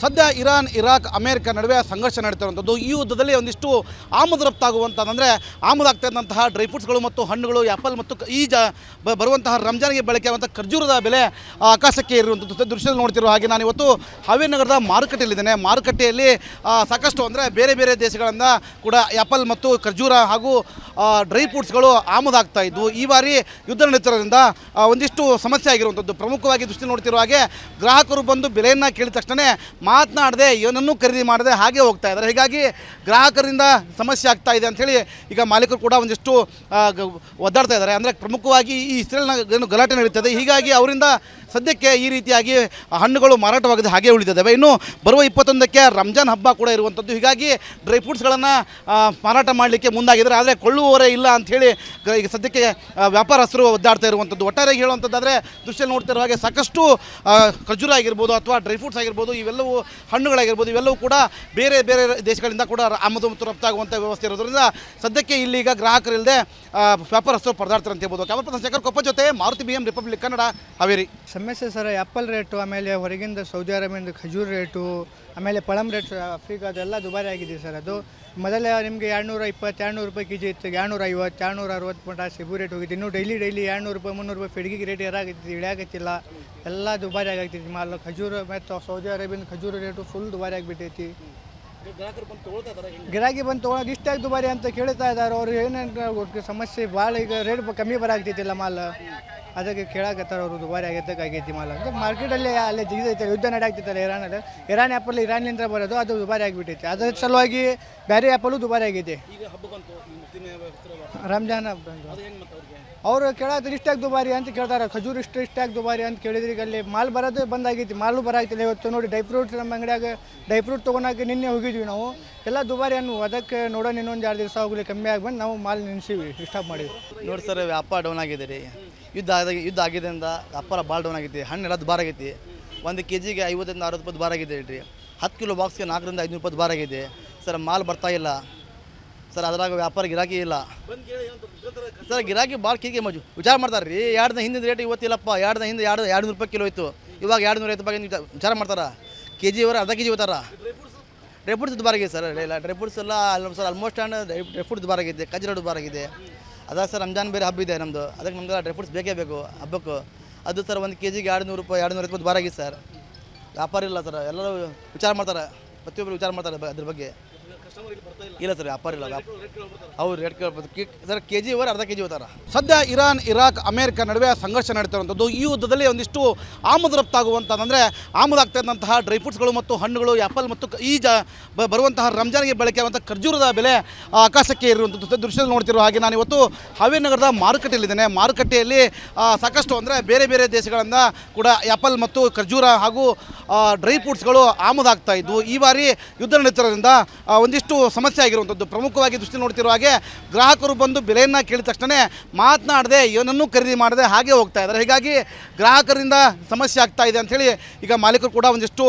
ಸದ್ಯ Iran, Iraq, America ನಡುವೆ ಸಂಘರ್ಷ ನಡೀತಿರುವಂಥದ್ದು. ಈ ಯುದ್ಧದಲ್ಲಿ ಒಂದಿಷ್ಟು ಆಮದು ರಫ್ತಾಗುವಂಥದ್ದು ಆಮದಾಗ್ತಾ ಇದ್ದಂತಹ ಡ್ರೈ ಫ್ರೂಟ್ಸ್ಗಳು ಮತ್ತು ಹಣ್ಣುಗಳು, ಆ್ಯಪಲ್ ಮತ್ತು ಬರುವಂತಹ ರಂಜಾನಿಗೆ ಬಳಕೆ ಆಗುವಂಥ ಖರ್ಜೂರದ ಬೆಲೆ ಆಕಾಶಕ್ಕೆ ಇರುವಂಥದ್ದು ದೃಶ್ಯದಲ್ಲಿ ನೋಡ್ತಿರೋ ಹಾಗೆ ನಾನು ಇವತ್ತು ಹಾವೇರಿ ನಗರದ ಮಾರುಕಟ್ಟೆಯಲ್ಲಿದ್ದೇನೆ. ಮಾರುಕಟ್ಟೆಯಲ್ಲಿ ಸಾಕಷ್ಟು ಅಂದರೆ ಬೇರೆ ಬೇರೆ ದೇಶಗಳಿಂದ ಕೂಡ ಆ್ಯಪಲ್ ಮತ್ತು ಖರ್ಜೂರ ಹಾಗೂ ಡ್ರೈ ಫ್ರೂಟ್ಸ್ಗಳು ಆಮದಾಗ್ತಾ ಇದ್ವು. ಈ ಬಾರಿ ಯುದ್ಧ ನಡೀತಿರೋದ್ರಿಂದ ಒಂದಿಷ್ಟು ಸಮಸ್ಯೆ ಆಗಿರುವಂಥದ್ದು. ಪ್ರಮುಖವಾಗಿ ದೃಷ್ಟಿ ನೋಡ್ತಿರೋ ಹಾಗೆ ಗ್ರಾಹಕರು ಬಂದು ಬೆಲೆಯನ್ನು ಕೇಳಿದ ತಕ್ಷಣ ಮಾತನಾಡದೆ ಏನನ್ನೂ ಖರೀದಿ ಮಾಡದೆ ಹಾಗೆ ಹೋಗ್ತಾ ಇದ್ದಾರೆ. ಹೀಗಾಗಿ ಗ್ರಾಹಕರಿಂದ ಸಮಸ್ಯೆ ಆಗ್ತಾ ಇದೆ ಅಂಥೇಳಿ ಈಗ ಮಾಲೀಕರು ಕೂಡ ಒಂದಿಷ್ಟು ಒದ್ದಾಡ್ತಾ ಇದ್ದಾರೆ. ಅಂದರೆ ಪ್ರಮುಖವಾಗಿ ಈ ಇಸ್ರೇಲ್ನ ಏನು ಗಲಾಟೆ ನಡೀತದೆ, ಹೀಗಾಗಿ ಅವರಿಂದ ಸದ್ಯಕ್ಕೆ ಈ ರೀತಿಯಾಗಿ ಹಣ್ಣುಗಳು ಮಾರಾಟವಾಗದೆ ಹಾಗೆ ಉಳಿದಿದ್ದಾವೆ. ಇನ್ನು ಬರುವ 21ಕ್ಕೆ ರಂಜಾನ್ ಹಬ್ಬ ಕೂಡ ಇರುವಂಥದ್ದು. ಹೀಗಾಗಿ ಡ್ರೈ ಫ್ರೂಟ್ಸ್ಗಳನ್ನು ಮಾರಾಟ ಮಾಡಲಿಕ್ಕೆ ಮುಂದಾಗಿದ್ದಾರೆ. ಆದರೆ ಕೊಳ್ಳುವವರೇ ಇಲ್ಲ ಅಂಥೇಳಿ ಈಗ ಸದ್ಯಕ್ಕೆ ವ್ಯಾಪಾರಸ್ಥರು ಒದ್ದಾಡ್ತಾ ಇರುವಂಥದ್ದು. ಒಟ್ಟಾರೆಯಾಗಿ ಹೇಳುವಂಥದ್ದಾದರೆ ದೃಶ್ಯ ನೋಡ್ತಿರೋ ಹಾಗೆ ಸಾಕಷ್ಟು ಖರ್ಜೂರ ಆಗಿರ್ಬೋದು ಅಥವಾ ಡ್ರೈ ಫ್ರೂಟ್ಸ್ ಆಗಿರ್ಬೋದು, ಇವೆಲ್ಲವೂ ಹಣ್ಣುಗಳಾಗಿರ್ಬೋದು, ಇವೆಲ್ಲವೂ ಕೂಡ ಬೇರೆ ಬೇರೆ ದೇಶಗಳಿಂದ ಕೂಡ ಆಮದು ಮತ್ತು ರಫ್ತಾಗುವಂಥ ವ್ಯವಸ್ಥೆ ಇರೋದ್ರಿಂದ ಸದ್ಯಕ್ಕೆ ಇಲ್ಲಿಗ ಗ್ರಾಹಕರಿಲ್ಲದೆ ವ್ಯಾಪಾರಸ್ಥರು ಪರದಾಡ್ತಾರೆ ಅಂತ ಹೇಳ್ಬೋದು. ಕ್ಯಾಮರಾ ಪರ್ಸನ್ ಶೇಖರ್ ಕೊಪ್ಪ ಜೊತೆ ಮಾರುತಿ BM ರಿಪಬ್ಲಿಕ್ ಕನ್ನಡ, ಹಾವೇರಿ. ಸಮಸ್ಯೆ ಸರ್, ಆ್ಯಪಲ್ ರೇಟು, ಆಮೇಲೆ ಹೊರಗಿಂದ ಸೌದಿ ಅರೇಬಿಯಿಂದ ಖಜೂರ್ ರೇಟು, ಆಮೇಲೆ ಪಳಮ್ ರೇಟ್ ಆಫ್ರಿಕಾದೆಲ್ಲ ದುಬಾರಿ ಆಗಿದೆ ಸರ್. ಅದು ಮೊದಲೇ ನಿಮಗೆ 220, 200 ರೂಪಾಯಿ ಕೆ ಜಿ ಇತ್ತು, 250, 260 ಮಟ್ಟ ಸಿಬು ರೇಟ್ ಹೋಗಿತ್ತು. ಇನ್ನೂ ಡೈಲಿ 200 ರೂಪಾಯಿ, 300 ರೂಪಾಯಿ ಫಿಡ್ಗಿಗೆ ರೇಟ್ ಇಳಿಯಾಗತ್ತಿಲ್ಲ, ಎಲ್ಲ ದುಬಾರಿ ಆಗೈತಿ. ಮಾಲ್ ಖಜೂರು ಮತ್ತು ಸೌದಿ ಅರೇಬಿಯಿಂದ ಖಜೂರು ರೇಟು ಫುಲ್ ದುಬಾರಿ ಆಗಿಬಿಟ್ಟೈತಿ. ಗಿರಾಕಿ ಬಂದು ತೊಗೊಳೋದು ಇಷ್ಟಾಗಿ ದುಬಾರಿ ಅಂತ ಕೇಳ್ತಾ ಇದ್ದಾರೆ. ಅವ್ರು ಏನೇನು ಸಮಸ್ಯೆ ಭಾಳ, ಈಗ ರೇಟ್ ಕಮ್ಮಿ ಬರಾಗ್ತೈತಿಲ್ಲ ಮಾಲ್, ಅದಕ್ಕೆ ಕೇಳಾಕತ್ತಾರೆ ಅವರು. ದುಬಾರಿ ಆಗೈತಿ ಮಾಲ್ ಅಂತ ಮಾರ್ಕೆಟಲ್ಲಿ ಅಲ್ಲೇ ಜಿಗಿದೈತೆ. ಯುದ್ಧ ನಡೆಯಾಗ್ತಿತ್ತಲ್ಲ ಇರಾನಲ್ಲಿ, ಇರಾನ್ ಆ್ಯಪಲ್ ಇರಾನ್ಲಿಂದ ಬರೋದು, ಅದು ದುಬಾರಿ ಆಗಿಬಿಟ್ಟೈತೆ. ಅದರ ಸಲುವಾಗಿ ಬೇರೆ ಆ್ಯಪಲ್ಲು ದುಬಾರಿ ಆಗೈತೆ. ರಂಜಾನ್ ಹಬ್ಬ ಅವರು ಕೇಳಾದ್ರೆ ಇಷ್ಟಾಗಿ ದುಬಾರಿ ಅಂತ ಕೇಳ್ತಾರೆ. ಖಜೂರು ಇಷ್ಟಾಗಿ ದುಬಾರಿ ಅಂತ ಕೇಳಿದ್ರೆ ಈಗ ಅಲ್ಲಿ ಮಾಲ್ ಬರೋದು ಬಂದಾಗೈತಿ, ಮಾಲು ಬರಾಗ್ತಿಲ್ಲ. ಇವತ್ತು ನೋಡಿ ಡ್ರೈ ಫ್ರೂಟ್ಸ್ ನಮ್ಮ ಅಂಗಡಿಯಾಗ ಡ್ರೈ ಫ್ರೂಟ್ ತೊಗೊಳಕ್ಕೆ ನಿನ್ನೆ ಹೋಗಿದ್ವಿ ನಾವು, ಎಲ್ಲ ದುಬಾರಿ ಅನ್ನು. ಅದಕ್ಕೆ ನೋಡೋಣ ಇನ್ನೊಂದು 2 ದಿವಸ ಹೋಗಲಿ ಕಮ್ಮಿ ಆಗಿ ಬಂದು ನಾವು ಮಾಲ್ ನಿಲ್ಲಿಸಿವಿ, ಸ್ಟಾಪ್ ಮಾಡಿದ್ವಿ. ನೋಡಿ ಸರ್, ವ್ಯಾಪಾರ ಡೌನ್ ಆಗಿದೆ ರೀ. ಯುದ್ಧ ಆಗಿದ್ದರಿಂದ ವ್ಯಾಪಾರ ಭಾಳ ಡೌನ್ ಆಗೈತಿ. ಹಣ್ಣೆಲ್ಲ ದುಬಾರಿ ಆಗೈತಿ. 1 kg 50 60 ರೂಪಾಯಿ ದುಬಾರಿ ಆಗಿದೆ ರೀ. 10 ಕಿಲೋ ಬಾಕ್ಸ್ಗೆ 400 500 ರೂಪಾಯಿ ದುಬಾರಿ ಆಗಿದೆ ಸರ್. ಮಾಲ್ ಬರ್ತಾ ಇಲ್ಲ ಸರ್, ಅದ್ರಾಗ ವ್ಯಾಪಾರ ಗಿರಾಕಿ ಇಲ್ಲ ಸರ್. ಗಿರಾಕಿ ಭಾಳ ಕಿರಿಕಿ ವಿಚಾರ ಮಾಡ್ತಾರೆ ರೀ. 2 ದಿನ ಹಿಂದಿನ ರೇಟ್ ಇವತ್ತಿಲ್ಲಪ್ಪ. 2 ದಿನ ಹಿಂದೆ 200 ರೂಪಾಯಿ ಕಿಲೋ ಇತ್ತು, ಇವಾಗ 250 ರೂಪಾಯಿ ವಿಚಾರ ಮಾಡ್ತಾರೆ. ಕೆ ಜಿ ಅವರ ಅರ್ಧ kg ಹೋಗ್ತಾರ. ಡ್ರೈ ಫ್ರೂಟ್ಸ್ ದುಬಾರಿ ಆಗಿದೆ ಸರ್. ಇಲ್ಲ ಡ್ರೈ ಫ್ರೂಟ್ಸ್ ಎಲ್ಲ ಸರ್ ಆಲ್ಮೋಸ್ಟ್ ಡ್ರೈ ಫ್ರೂಟ್ ದುಬಾರಿ ಆಗಿದೆ, ಖಜೂರ ದುಬಾರಿ ಆಗಿದೆ. ಅದಾಗ ಸರ್ ರಂಜಾನ್ ಬೇರೆ ಹಬ್ಬ ಇದೆ ನಮ್ಮದು, ಅದಕ್ಕೆ ನಮ್ಗೆ ಡ್ರೈ ಫ್ರೂಟ್ಸ್ ಬೇಕೇ ಬೇಕು ಹಬ್ಬಕ್ಕೂ. ಅದು ಸರ್ 1 kg 200 ರೂಪಾಯಿ 250 ರೂಪಾಯಿ ದುಬಾರಿ ಆಗಿದೆ ಸರ್. ವ್ಯಾಪಾರ ಇಲ್ಲ ಸರ್. ಎಲ್ಲರೂ ವಿಚಾರ ಮಾಡ್ತಾರೆ, ಪ್ರತಿಯೊಬ್ಬರು ವಿಚಾರ ಮಾಡ್ತಾರೆ ಅದ್ರ ಬಗ್ಗೆ. ಇಲ್ಲ ಸರ್, ವ್ಯಾಪಾರ ಇಲ್ಲ. ಅವ್ರು ರೇಟ್ ಕೇಳ್ಬೋದು ಸರ್. ಕೆ ಜಿ ಅರ್ಧ kg ಹೋಗ್ತಾರ. ಸದ್ಯ ಇರಾನ್, ಇರಾಕ್, ಅಮೆರಿಕ ನಡುವೆ ಸಂಘರ್ಷ ನಡೀತಿರುವಂಥದ್ದು. ಈ ಯುದ್ಧದಲ್ಲಿ ಒಂದಿಷ್ಟು ಆಮದು ರಫ್ತಾಗುವಂಥದ್ದು ಆಮದಾಗ್ತಾ ಇದ್ದಂತಹ ಡ್ರೈ ಫ್ರೂಟ್ಸ್ಗಳು ಮತ್ತು ಹಣ್ಣುಗಳು, ಆ್ಯಪಲ್ ಮತ್ತು ಬರುವಂತಹ ರಂಜಾನಿಗೆ ಬಳಕೆ ಆಗುವಂಥ ಖರ್ಜೂರದ ಬೆಲೆ ಆಕಾಶಕ್ಕೆ ಇರುವಂಥದ್ದು ದೃಶ್ಯದಲ್ಲಿ ನೋಡ್ತಿರೋ ಹಾಗೆ ನಾನು ಇವತ್ತು ಹಾವೇರಿ ನಗರದ ಮಾರುಕಟ್ಟೆಯಲ್ಲಿದ್ದೇನೆ. ಮಾರುಕಟ್ಟೆಯಲ್ಲಿ ಸಾಕಷ್ಟು ಅಂದರೆ ಬೇರೆ ಬೇರೆ ದೇಶಗಳಿಂದ ಕೂಡ ಆ್ಯಪಲ್ ಮತ್ತು ಖರ್ಜೂರ ಹಾಗೂ ಡ್ರೈ ಫ್ರೂಟ್ಸ್ಗಳು ಆಮದಾಗ್ತಾ ಇದ್ವು. ಈ ಬಾರಿ ಯುದ್ಧ ನಡೀತಿರೋದ್ರಿಂದ ಒಂದಿಷ್ಟು ಸಮಸ್ಯೆ ಆಗಿರುವಂಥದ್ದು. ಪ್ರಮುಖವಾಗಿ ದೃಷ್ಟಿ ನೋಡ್ತಿರೋ ಹಾಗೆ ಗ್ರಾಹಕರು ಬಂದು ಬೆಲೆಯನ್ನು ಕೇಳಿದ ತಕ್ಷಣ ಮಾತನಾಡದೆ ಏನನ್ನೂ ಖರೀದಿ ಮಾಡದೆ ಹಾಗೆ ಹೋಗ್ತಾ ಇದ್ದಾರೆ. ಹೀಗಾಗಿ ಗ್ರಾಹಕರಿಂದ ಸಮಸ್ಯೆ ಆಗ್ತಾ ಇದೆ ಅಂಥೇಳಿ ಈಗ ಮಾಲೀಕರು ಕೂಡ ಒಂದಿಷ್ಟು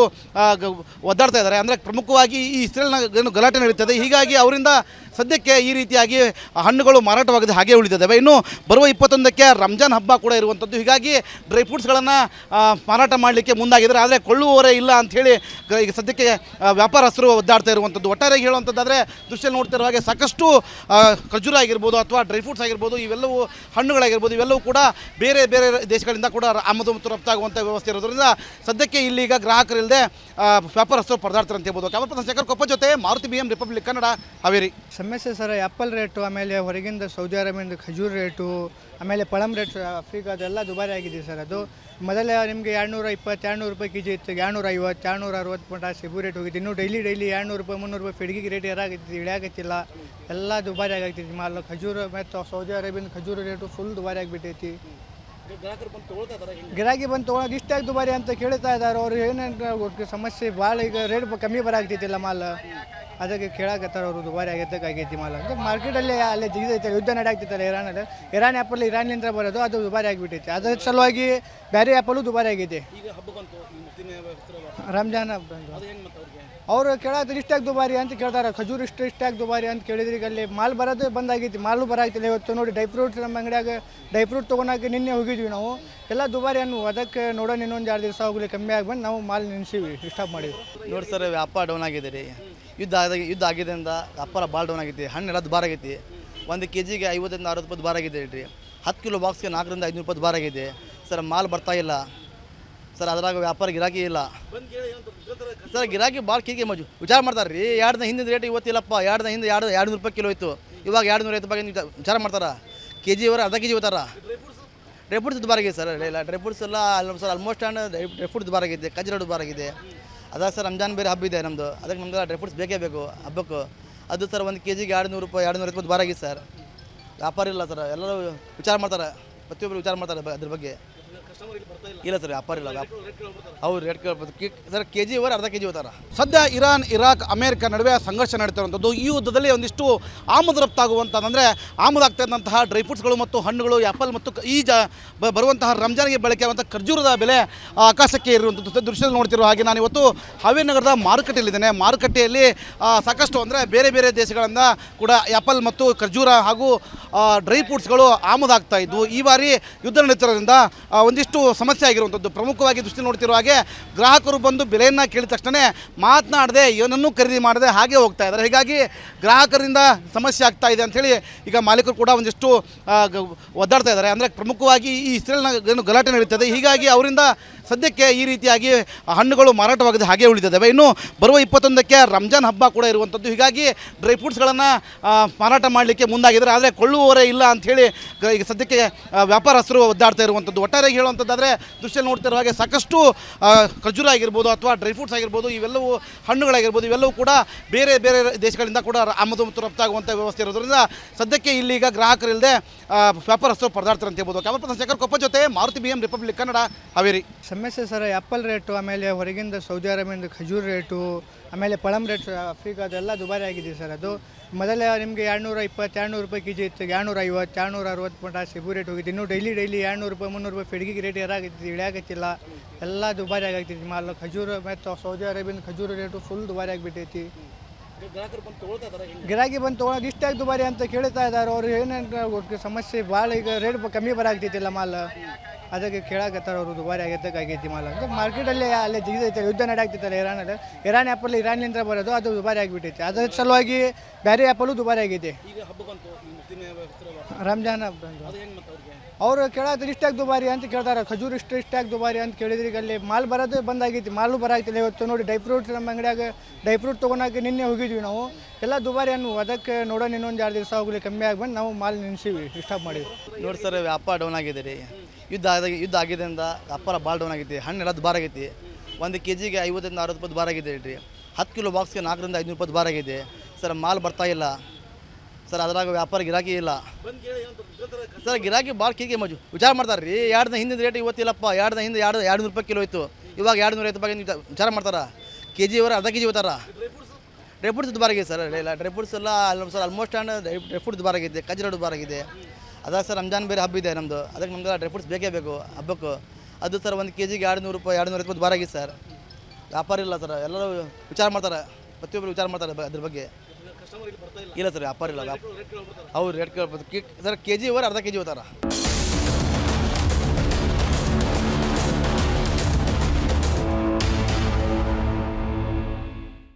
ಒದ್ದಾಡ್ತಾ ಇದ್ದಾರೆ. ಅಂದರೆ ಪ್ರಮುಖವಾಗಿ ಈ ಇಸ್ರೇಲ್ನ ಏನು ಗಲಾಟೆ ನಡೀತದೆ, ಹೀಗಾಗಿ ಅವರಿಂದ ಸದ್ಯಕ್ಕೆ ಈ ರೀತಿಯಾಗಿ ಹಣ್ಣುಗಳು ಮಾರಾಟವಾಗದೆ ಹಾಗೆ ಉಳಿದಿದ್ದಾವೆ. ಇನ್ನು ಬರುವ 21ಕ್ಕೆ ರಂಜಾನ್ ಹಬ್ಬ ಕೂಡ ಇರುವಂಥದ್ದು. ಹೀಗಾಗಿ ಡ್ರೈ ಫ್ರೂಟ್ಸ್ಗಳನ್ನು ಮಾರಾಟ ಮಾಡಲಿಕ್ಕೆ ಮುಂದಾಗಿದ್ದಾರೆ. ಆದರೆ ಕೊಳ್ಳುವವರೇ ಇಲ್ಲ ಅಂಥೇಳಿ ಈಗ ಸದ್ಯಕ್ಕೆ ವ್ಯಾಪಾರಸ್ಥರು ಒದ್ದಾಡ್ತಾ ಇರುವಂಥದ್ದು. ಒಟ್ಟಾರೆಯಾಗಿ ಹೇಳುವಂಥದ್ದಾದರೆ ದೃಶ್ಯ ನೋಡ್ತಿರೋ ಹಾಗೆ ಸಾಕಷ್ಟು ಖರ್ಜೂರ ಆಗಿರ್ಬೋದು ಅಥವಾ ಡ್ರೈ ಫ್ರೂಟ್ಸ್ ಆಗಿರ್ಬೋದು, ಇವೆಲ್ಲವೂ ಹಣ್ಣುಗಳಾಗಿರ್ಬೋದು, ಇವೆಲ್ಲವೂ ಕೂಡ ಬೇರೆ ಬೇರೆ ದೇಶಗಳಿಂದ ಕೂಡ ಆಮದು ಮತ್ತು ರಫ್ತಾಗುವಂಥ ವ್ಯವಸ್ಥೆ ಇರೋದ್ರಿಂದ ಸದ್ಯಕ್ಕೆ ಇಲ್ಲಿಗ ಗ್ರಾಹಕರಿಲ್ಲದೆ ವ್ಯಾಪಾರಸ್ಥರು ಪರದಾಡ್ತಾರೆ ಅಂತ ಹೇಳ್ಬೋದು. ಕ್ಯಾಮರಾ ಪರ್ಸನ್ ಶೇಖರ್ ಕೊಪ್ಪ ಜೊತೆ ಮಾರುತಿ BM ರಿಪಬ್ಲಿಕ್ ಕನ್ನಡ, ಹಾವೇರಿ. ಸಮಸ್ಯೆ ಸರ್, ಆ್ಯಪಲ್ ರೇಟು, ಆಮೇಲೆ ಹೊರಗಿಂದ ಸೌದಿ ಅರೇಬಿಯಿಂದ ಖಜೂರ್ ರೇಟು, ಆಮೇಲೆ ಪಳಮ್ ರೇಟ್ ಆಫ್ರಿಕಾದೆಲ್ಲ ದುಬಾರಿ ಆಗಿದೆ ಸರ್. ಅದು ಮೊದಲೇ ನಿಮಗೆ 220, 200 ರೂಪಾಯಿ ಕೆ ಜಿ ಇತ್ತು, 250, 260 ಮಟ್ಟ ಸಿಬು ರೇಟ್ ಹೋಗಿತ್ತು. ಇನ್ನೂ ಡೈಲಿ 200 ರೂಪಾಯಿ, 300 ರೂಪಾಯಿ ಫಿಡ್ಗಿಗೆ ರೇಟ್ ಇಳಿಯಾಗತ್ತಿಲ್ಲ, ಎಲ್ಲ ದುಬಾರಿ ಆಗೈತಿ ಮಾಲ್. ಖಜೂರು ಮತ್ತು ಸೌದಿ ಅರೇಬಿಯಿಂದ ಖಜೂರು ರೇಟು ಫುಲ್ ದುಬಾರಿ ಆಗಿಬಿಟ್ಟೈತಿ. ಗಿರಾಕಿ ಬಂದು ತೊಗೊಳೋದು ಇಷ್ಟಾಗಿ ದುಬಾರಿ ಅಂತ ಕೇಳ್ತಾ ಇದ್ದಾರೆ. ಅವ್ರು ಏನೇನು ಸಮಸ್ಯೆ ಭಾಳ, ಈಗ ರೇಟ್ ಕಮ್ಮಿ ಬರಾಗ್ತೈತಿಲ್ಲ ಮಾಲ್, ಅದಕ್ಕೆ ಕೇಳಾಕತ್ತಾರೆ ಅವರು. ದುಬಾರಿ ಆಗೈತಿ ಮಾಲ್ ಅಂತ ಮಾರ್ಕೆಟಲ್ಲಿ ಅಲ್ಲೇ ಜಿಗಿದೈತೆ. ಯುದ್ಧ ನಡೆಯಾಗ್ತಿತ್ತಲ್ಲ ಇರಾನಲ್ಲಿ, ಇರಾನ್ ಆ್ಯಪಲ್ ಇರಾನ್ಲಿಂದ ಬರೋದು, ಅದು ದುಬಾರಿ ಆಗಿಬಿಟ್ಟೈತೆ. ಅದರ ಸಲುವಾಗಿ ಬೇರೆ ಆ್ಯಪಲ್ಲು ದುಬಾರಿ ಆಗೈತೆ. ರಂಜಾನ್ ಹಬ್ಬ ಅವರು ಕೇಳತ್ತಾರೆ ಇಷ್ಟಾಗಿ ದುಬಾರಿ ಅಂತ ಕೇಳ್ತಾರೆ, ಖಜೂರ್ ಇಷ್ಟಾಗಿ ದುಬಾರಿ ಅಂತ ಕೇಳಿದ್ರೆ ಈಗ ಅಲ್ಲಿ ಮಾಲ್ ಬರೋದು ಬಂದಾಗೈತಿ, ಮಾಲು ಬರಾಗ್ತಿಲ್ಲ. ಇವತ್ತು ನೋಡಿ ಡ್ರೈ ಫ್ರೂಟ್ಸ್ ನಮ್ಮ ಅಂಗಡಿಯಾಗ ಡ್ರೈ ಫ್ರೂಟ್ ತೊಗೊಳಕ್ಕೆ ನಿನ್ನೆ ಹೋಗಿದ್ವಿ ನಾವು, ಎಲ್ಲ ದುಬಾರಿ ಅನ್ನು ಅದಕ್ಕೆ ನೋಡೋಣ ಇನ್ನೊಂದು 2 ದಿವಸ ಹೋಗ್ಲಿ ಕಮ್ಮಿ ಆಗಿ ಬಂದು ನಾವು ಮಾಲ್ ನಿನ್ಸಿವಿ, ಸ್ಟಾಪ್ ಮಾಡಿವಿ. ನೋಡಿ ಸರ್, ವ್ಯಾಪಾರ ಡೌನ್ ಆಗಿದೆ ರೀ. ಯುದ್ಧ ಆಗಿದ್ದರಿಂದ ವ್ಯಾಪಾರ ಭಾಳ ಡೌನ್ ಆಗೈತಿ. ಹಣ್ಣೆಲ್ಲ ದುಬಾರಿ ಆಗೈತಿ. 1 kg 50-60 ರೂಪಾಯಿ ದುಬಾರಿ ಆಗಿದೆ ರೀ. 10 ಕಿಲೋ ಬಾಕ್ಸ್ಗೆ 400-500 ರೂಪಾಯಿ ದುಬಾರಿ ಆಗಿದೆ ಸರ್. ಮಾಲ್ ಬರ್ತಾ ಇಲ್ಲ ಸರ್, ಅದ್ರಾಗ ವ್ಯಾಪಾರ ಗಿರಾಕಿ ಇಲ್ಲ ಸರ್. ಗಿರಾಕಿ ಭಾಳ ಕಿರಿಕಿ ವಿಚಾರ ಮಾಡ್ತಾರೆ ರೀ. 2 ದಿನ ಹಿಂದಿನ ರೇಟ್ ಇವತ್ತಿಲ್ಲಪ್ಪ. 2 ದಿನ ಹಿಂದೆ 200 ರೂಪಾಯಿ ಕಿಲೋ ಇತ್ತು, ಇವಾಗ 250 ರೂಪಾಯಿ ವಿಚಾರ ಮಾಡ್ತಾರೆ. KG ಅವರ ಅರ್ಧ KG ಹೋಗ್ತಾರ. ಡ್ರೈ ಫ್ರೂಟ್ಸ್ ದುಬಾರಿ ಆಗಿದೆ ಸರ್. ಇಲ್ಲ ಡ್ರೈ ಫ್ರೂಟ್ಸ್ ಎಲ್ಲ ಸರ್ ಆಲ್ಮೋಸ್ಟ್ ಡ್ರೈ ಫ್ರೂಟ್ ದುಬಾರಿ ಆಗಿದೆ, ಖಜೂರ ದುಬಾರಿ ಆಗಿದೆ. ಅದಾಗ ಸರ್ ರಂಜಾನ್ ಬೇರೆ ಹಬ್ಬ ಇದೆ ನಮ್ಮದು, ಅದಕ್ಕೆ ನಮ್ಗೆ ಡ್ರೈ ಫ್ರೂಟ್ಸ್ ಬೇಕೇ ಬೇಕು ಹಬ್ಬಕ್ಕೆ. ಅದು ಸರ್ 1 kg 200 ರೂಪಾಯಿ 250 ರೂಪಾಯಿ ದುಬಾರಿ ಆಗಿದೆ ಸರ್. ವ್ಯಾಪಾರ ಇಲ್ಲ ಸರ್, ಎಲ್ಲರೂ ವಿಚಾರ ಮಾಡ್ತಾರೆ, ಪ್ರತಿಯೊಬ್ಬರು ವಿಚಾರ ಮಾಡ್ತಾರೆ ಅದ್ರ ಬಗ್ಗೆ. ಇಲ್ಲ ಸರ್, ವ್ಯಾಪಾರ ಇಲ್ಲ. ಅವ್ರು ರೇಟ್ ಕೇಳ್ಬೋದು ಸರ್. KG ಅವರ ಅರ್ಧ KG ಹೋಗ್ತಾರ. ಸದ್ಯ ಇರಾನ್, ಇರಾಕ್, ಅಮೆರಿಕ ನಡುವೆ ಸಂಘರ್ಷ ನಡೀತಿರುವಂಥದ್ದು. ಈ ಯುದ್ಧದಲ್ಲಿ ಒಂದಿಷ್ಟು ಆಮದು ರಫ್ತಾಗುವಂಥದ್ದು ಆಮದಾಗ್ತಾ ಇದ್ದಂತಹ ಡ್ರೈ ಫ್ರೂಟ್ಸ್ಗಳು ಮತ್ತು ಹಣ್ಣುಗಳು, ಆ್ಯಪಲ್ ಮತ್ತು ಬರುವಂತಹ ರಂಜಾನಿಗೆ ಬಳಕೆಯಾಗುವಂಥ ಖರ್ಜೂರದ ಬೆಲೆ ಆಕಾಶಕ್ಕೆ ಇರುವಂಥದ್ದು ದೃಶ್ಯದಲ್ಲಿ ನೋಡ್ತಿರೋ ಹಾಗೆ ನಾನು ಇವತ್ತು ಹಾವೇರಿ ನಗರದ ಮಾರುಕಟ್ಟೆಯಲ್ಲಿದ್ದೇನೆ. ಮಾರುಕಟ್ಟೆಯಲ್ಲಿ ಸಾಕಷ್ಟು ಅಂದರೆ ಬೇರೆ ಬೇರೆ ದೇಶಗಳಿಂದ ಕೂಡ ಆ್ಯಪಲ್ ಮತ್ತು ಖರ್ಜೂರ ಹಾಗೂ ಡ್ರೈ ಫ್ರೂಟ್ಸ್ಗಳು ಆಮದಾಗ್ತಾ ಇದ್ವು. ಈ ಬಾರಿ ಯುದ್ಧ ನಡೀತಿರೋದ್ರಿಂದ ಒಂದಿಷ್ಟು ಸಮಸ್ಯೆ ಆಗಿರುವಂಥದ್ದು. ಪ್ರಮುಖವಾಗಿ ದೃಷ್ಟಿ ನೋಡ್ತಿರೋ ಹಾಗೆ ಗ್ರಾಹಕರು ಬಂದು ಬೆಲೆಯನ್ನು ಕೇಳಿದ ತಕ್ಷಣ ಮಾತನಾಡದೆ ಏನನ್ನೂ ಖರೀದಿ ಮಾಡದೆ ಹಾಗೆ ಹೋಗ್ತಾ ಇದ್ದಾರೆ. ಹೀಗಾಗಿ ಗ್ರಾಹಕರಿಂದ ಸಮಸ್ಯೆ ಆಗ್ತಾ ಇದೆ ಅಂಥೇಳಿ ಈಗ ಮಾಲೀಕರು ಕೂಡ ಒಂದಿಷ್ಟು ಒದ್ದಾಡ್ತಾ ಇದ್ದಾರೆ. ಅಂದರೆ ಪ್ರಮುಖವಾಗಿ ಈ ಇಸ್ರೇಲ್ನ ಏನು ಗಲಾಟೆ ನಡೀತದೆ, ಹೀಗಾಗಿ ಅವರಿಂದ ಸದ್ಯಕ್ಕೆ ಈ ರೀತಿಯಾಗಿ ಹಣ್ಣುಗಳು ಮಾರಾಟವಾಗದೆ ಹಾಗೆ ಉಳಿದಿದ್ದಾವೆ. ಇನ್ನು ಬರುವ 21ಕ್ಕೆ ರಂಜಾನ್ ಹಬ್ಬ ಕೂಡ ಇರುವಂಥದ್ದು. ಹೀಗಾಗಿ ಡ್ರೈ ಫ್ರೂಟ್ಸ್ಗಳನ್ನು ಮಾರಾಟ ಮಾಡಲಿಕ್ಕೆ ಮುಂದಾಗಿದ್ದಾರೆ. ಆದರೆ ಕೊಳ್ಳುವವರೇ ಇಲ್ಲ ಅಂಥೇಳಿ ಈಗ ಸದ್ಯಕ್ಕೆ ವ್ಯಾಪಾರಸ್ಥರು ಒದ್ದಾಡ್ತಾ ಇರುವಂಥದ್ದು. ಒಟ್ಟಾರೆಯಾಗಿ ಹೇಳುವಂಥದ್ದಾದರೆ ದೃಶ್ಯದಲ್ಲಿ ನೋಡ್ತಿರೋ ಹಾಗೆ ಸಾಕಷ್ಟು ಖರ್ಜೂರ ಆಗಿರ್ಬೋದು ಅಥವಾ ಡ್ರೈ ಫ್ರೂಟ್ಸ್ ಆಗಿರ್ಬೋದು, ಇವೆಲ್ಲವೂ ಹಣ್ಣುಗಳಾಗಿರ್ಬೋದು, ಇವೆಲ್ಲವೂ ಕೂಡ ಬೇರೆ ಬೇರೆ ದೇಶಗಳಿಂದ ಕೂಡ ಆಮದು ಮತ್ತು ರಫ್ತಾಗುವಂಥ ವ್ಯವಸ್ಥೆ ಇರೋದ್ರಿಂದ ಸದ್ಯಕ್ಕೆ ಇಲ್ಲಿಗ ಗ್ರಾಹಕರಿಲ್ಲದೆ ವ್ಯಾಪಾರಸ್ಥರು ಪರದಾಡ್ತಾರೆ ಅಂತ ಹೇಳ್ಬೋದು. ಕ್ಯಾಮರಾ ಪರ್ಸನ್ ಶೇಖರ್ ಕೊಪ್ಪ ಜೊತೆ ಮಾರುತಿ BM ರಿಪಬ್ಲಿಕ್ ಕನ್ನಡ, ಹಾವೇರಿ. ಸಮಸ್ಯೆ ಸರ್ ಆ್ಯಪಲ್ ರೇಟು, ಆಮೇಲೆ ಹೊರಗಿಂದ ಸೌದಿ ಅರೇಬಿಯಿಂದ ಖಜೂರ್ ರೇಟು, ಆಮೇಲೆ ಪಳಮ್ ರೇಟ್ ಆಫ್ರಿಕಾದೆಲ್ಲ ದುಬಾರಿ ಆಗಿದೆ ಸರ್. ಅದು ಮೊದಲೇ ನಿಮಗೆ 220-200 ರೂಪಾಯಿ KG ಇತ್ತು, 250, 260 ಮಟ್ಟ ಸಿಬು ರೇಟ್ ಹೋಗಿತ್ತು. ಇನ್ನೂ ಡೈಲಿ 200 ರೂಪಾಯಿ 300 ರೂಪಾಯಿ ಫೆಡ್ಗಿಗೆ ರೇಟ್ ಇಳಿಯಾಗತ್ತಿಲ್ಲ, ಎಲ್ಲ ದುಬಾರಿ ಆಗೈತಿ ಮಾಲ್. ಖಜೂರು ಮತ್ತು ಸೌದಿ ಅರೇಬಿಯಿಂದ ಖಜೂರು ರೇಟು ಫುಲ್ ದುಬಾರಿ ಆಗಿಬಿಟ್ಟೈತಿ. ಗಿರಾಕಿ ಬಂದು ತೊಗೊಳೋದು ಇಷ್ಟಾಗಿ ದುಬಾರಿ ಅಂತ ಕೇಳ್ತಾ ಇದ್ದಾರೆ. ಅವ್ರು ಏನೇನು ಸಮಸ್ಯೆ ಭಾಳ ಈಗ ರೇಟ್ ಕಮ್ಮಿ ಬರಾಗ್ತೈತಿಲ್ಲ ಮಾಲ್, ಅದಕ್ಕೆ ಕೇಳಾಕತ್ತಾರೆ ಅವರು. ದುಬಾರಿ ಆಗೈತಿ ಮಾಲ್ ಅಂತ ಮಾರ್ಕೆಟಲ್ಲಿ ಅಲ್ಲೇ ಜಿಗಿದೈತೆ, ಯುದ್ಧ ನಡೆಯಾಗ್ತಿತ್ತಲ್ಲ ಇರಾನಲ್ಲಿ. ಇರಾನ್ ಆ್ಯಪಲ್ ಇರಾನ್ಲಿಂದ ಬರೋದು, ಅದು ದುಬಾರಿ ಆಗಿಬಿಟ್ಟೈತಿ. ಅದರ ಸಲುವಾಗಿ ಬೇರೆ ಆ್ಯಪಲ್ಲು ದುಬಾರಿ ಆಗೈತಿ. ರಂಜಾನ್ ಹಬ್ಬ ಅವರು ಕೇಳತ್ತಾರೆ ಇಷ್ಟಾಗಿ ದುಬಾರಿ ಅಂತ ಕೇಳ್ತಾರೆ, ಖಜೂರ್ ಇಷ್ಟಾಗಿ ದುಬಾರಿ ಅಂತ ಕೇಳಿದ್ರೆ ಈಗ ಅಲ್ಲಿ ಮಾಲ್ ಬರೋದು ಬಂದಾಗೈತಿ, ಮಾಲು ಬರಾಗ್ತಿಲ್ಲ. ಇವತ್ತು ನೋಡಿ ಡ್ರೈ ಫ್ರೂಟ್ಸ್ ನಮ್ಮ ಅಂಗಡಿಯಾಗ ಡ್ರೈ ಫ್ರೂಟ್ ತೊಗೊಳಕ್ಕೆ ನಿನ್ನೆ ಹೋಗಿದ್ವಿ ನಾವು, ಎಲ್ಲ ದುಬಾರಿ ಅನ್ನು ಅದಕ್ಕೆ ನೋಡೋಣ ಇನ್ನೊಂದು 2 ದಿವಸ ಹೋಗ್ಲಿ ಕಮ್ಮಿ ಆಗಿ ಬಂದು ನಾವು ಮಾಲ್ ನಿನ್ಸಿವಿ, ಸ್ಟಾಪ್ ಮಾಡಿವಿ. ನೋಡಿ ಸರ್, ವ್ಯಾಪಾರ ಡೌನ್ ಆಗಿದೆ ರೀ. ಯುದ್ಧ ಆಗಿದ್ದರಿಂದ ವ್ಯಾಪಾರ ಭಾಳ ಡೌನ್ ಆಗೈತಿ. ಹಣ್ಣೆಲ್ಲ ದುಬಾರಿ ಆಗೈತಿ. 1 kg 50-60 ರೂಪಾಯಿ ದುಬಾರಿ ಆಗಿದೆ ರೀ. 10 ಕಿಲೋ ಬಾಕ್ಸ್ಗೆ 400-500 ರೂಪಾಯಿ ದುಬಾರಿ ಆಗಿದೆ ಸರ್. ಮಾಲ್ ಬರ್ತಾ ಇಲ್ಲ ಸರ್, ಅದ್ರಾಗ ವ್ಯಾಪಾರ ಗಿರಾಕಿ ಇಲ್ಲ ಸರ್. ಗಿರಾಕಿ ಭಾಳ ಕಿರಿಕಿ ವಿಚಾರ ಮಾಡ್ತಾರೆ ರೀ. 2 ದಿನ ಹಿಂದಿನ ರೇಟ್ ಇವತ್ತಿಲ್ಲಪ್ಪ. 2 ದಿನ ಹಿಂದೆ 200 ರೂಪಾಯಿ ಕಿಲೋ ಇತ್ತು, ಇವಾಗ 250 ರೂಪಾಯಿ ವಿಚಾರ ಮಾಡ್ತಾರೆ. KG ಅವರ ಅರ್ಧ KG ಹೋಗ್ತಾರ. ಡ್ರೈ ಫ್ರೂಟ್ಸ್ ದುಬಾರಿ ಆಗಿದೆ ಸರ್. ಇಲ್ಲ ಡ್ರೈ ಫ್ರೂಟ್ಸ್ ಎಲ್ಲ ಸರ್ ಆಲ್ಮೋಸ್ಟ್ ಡ್ರೈ ಫ್ರೂಟ್ ದುಬಾರಿ ಆಗಿದೆ, ಖಜೂರ ದುಬಾರಿ ಆಗಿದೆ. ಅದಾಗ ಸರ್ ರಂಜಾನ್ ಬೇರೆ ಹಬ್ಬ ಇದೆ ನಮ್ಮದು, ಅದಕ್ಕೆ ನಮ್ಗೆ ಡ್ರೈ ಫ್ರೂಟ್ಸ್ ಬೇಕೇ ಬೇಕು ಹಬ್ಬಕ್ಕೆ. ಅದು ಸರ್ 1 kg 200 ರೂಪಾಯಿ 250 ರೂಪಾಯಿ ದುಬಾರಿ ಆಗಿದೆ ಸರ್. ವ್ಯಾಪಾರ ಇಲ್ಲ ಸರ್, ಎಲ್ಲರೂ ವಿಚಾರ ಮಾಡ್ತಾರೆ, ಪ್ರತಿಯೊಬ್ಬರು ವಿಚಾರ ಮಾಡ್ತಾರೆ ಅದ್ರ ಬಗ್ಗೆ. ಇಲ್ಲ ಸರ್, ವ್ಯಾಪಾರ ಇಲ್ಲ. ಅವ್ರು ರೇಟ್ ಕೇಳ್ಬೋದು ಸರ್. KG ಅವರ ಅರ್ಧ KG ಹೋಗ್ತಾರ.